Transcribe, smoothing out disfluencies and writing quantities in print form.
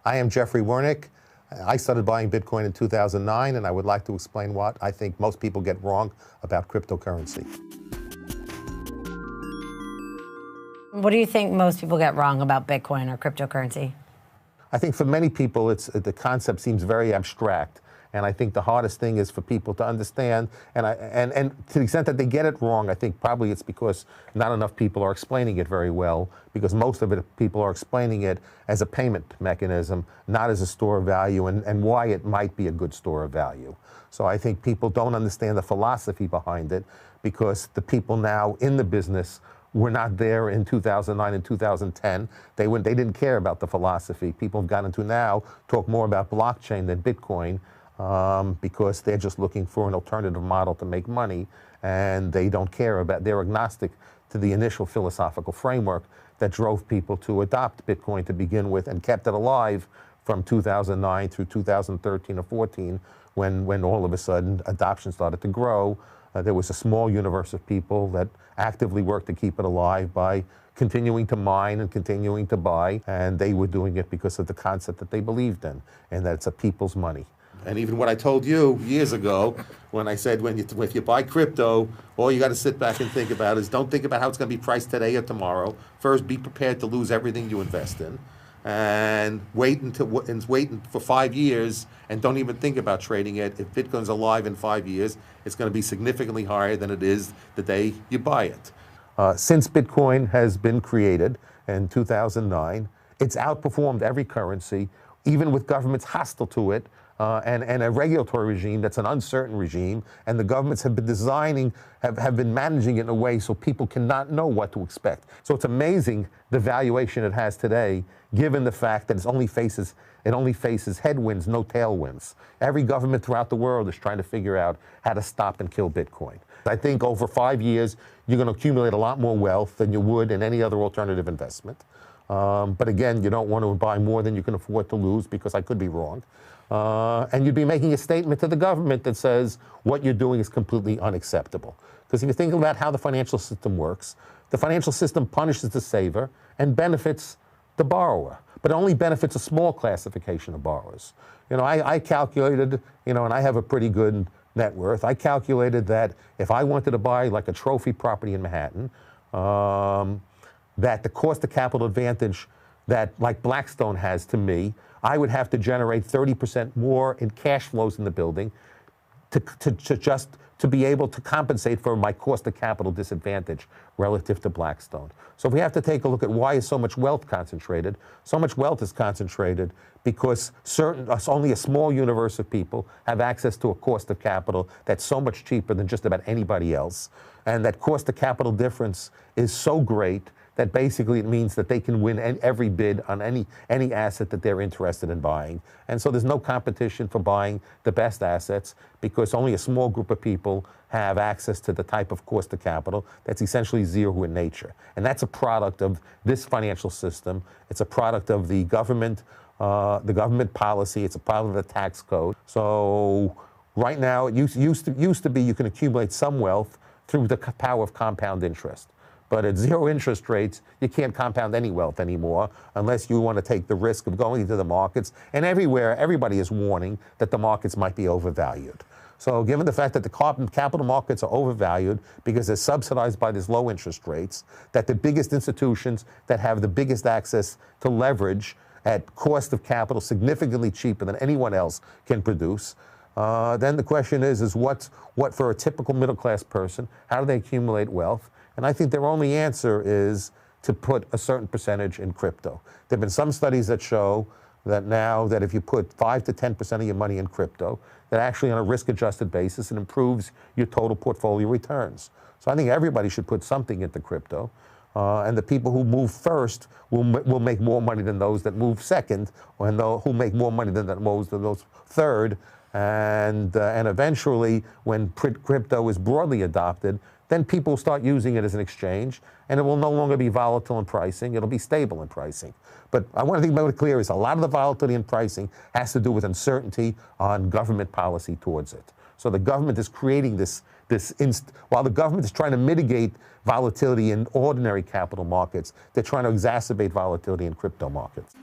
I am Jeffrey Wernick. I started buying Bitcoin in 2009, and I would like to explain what I think most people get wrong about cryptocurrency. What do you think most people get wrong about Bitcoin or cryptocurrency? I think for many people, the concept seems very abstract. And I think the hardest thing is for people to understand. And to the extent that they get it wrong, I think probably it's because not enough people are explaining it very well, because most of it, people are explaining it as a payment mechanism, not as a store of value, and why it might be a good store of value. So I think people don't understand the philosophy behind it, because the people now in the business were not there in 2009 and 2010. They didn't care about the philosophy. People have gotten to now talk more about blockchain than Bitcoin, because they're just looking for an alternative model to make money, and they don't care about, they're agnostic to the initial philosophical framework that drove people to adopt Bitcoin to begin with and kept it alive from 2009 through 2013 or 14, when all of a sudden adoption started to grow. There was a small universe of people that actively worked to keep it alive by continuing to mine and continuing to buy, and they were doing it because of the concept that they believed in, and that it's a people's money. And even what I told you years ago, when I said, if you buy crypto, all you got to sit back and think about is, don't think about how it's going to be priced today or tomorrow. First, be prepared to lose everything you invest in, and wait for 5 years, and don't even think about trading it. If Bitcoin's alive in 5 years, it's going to be significantly higher than it is the day you buy it. Since Bitcoin has been created in 2009, it's outperformed every currency, even with governments hostile to it, and a regulatory regime that's an uncertain regime, and the governments have been have been managing it in a way so people cannot know what to expect. So it's amazing the valuation it has today, given the fact that it only faces headwinds, no tailwinds. Every government throughout the world is trying to figure out how to stop and kill Bitcoin. I think over 5 years, you're going to accumulate a lot more wealth than you would in any other alternative investment. But again, you don't want to buy more than you can afford to lose, because I could be wrong. And you'd be making a statement to the government that says what you're doing is completely unacceptable. Because if you think about how the financial system works, the financial system punishes the saver and benefits the borrower, but it only benefits a small classification of borrowers. You know, I calculated, you know, and I have a pretty good net worth. I calculated that if I wanted to buy like a trophy property in Manhattan, that the cost of capital advantage that like Blackstone has to me, I would have to generate 30% more in cash flows in the building to be able to compensate for my cost of capital disadvantage relative to Blackstone. So if we have to take a look at why is so much wealth concentrated, so much wealth is concentrated because only a small universe of people have access to a cost of capital that's so much cheaper than just about anybody else. And that cost of capital difference is so great that basically it means that they can win every bid on any asset that they're interested in buying. And so there's no competition for buying the best assets, because only a small group of people have access to the type of cost of capital that's essentially zero in nature. And that's a product of this financial system. It's a product of the government policy. It's a product of the tax code. So right now, it used to be you can accumulate some wealth through the power of compound interest. But at zero interest rates, you can't compound any wealth anymore unless you want to take the risk of going into the markets. And everywhere, everybody is warning that the markets might be overvalued. So given the fact that the capital markets are overvalued because they're subsidized by these low interest rates, that the biggest institutions that have the biggest access to leverage at cost of capital significantly cheaper than anyone else can produce, then the question is what for a typical middle-class person, how do they accumulate wealth? And I think their only answer is to put a certain percentage in crypto. There have been some studies that show that now that if you put 5 to 10% of your money in crypto, that actually on a risk-adjusted basis, it improves your total portfolio returns. So I think everybody should put something into crypto. And the people who move first will make more money than those that move second, and who make more money than those third. And eventually, when crypto is broadly adopted, then people will start using it as an exchange, and it will no longer be volatile in pricing. It'll be stable in pricing. But I want to make it clear is a lot of the volatility in pricing has to do with uncertainty on government policy towards it. So the government is creating while the government is trying to mitigate volatility in ordinary capital markets, they're trying to exacerbate volatility in crypto markets.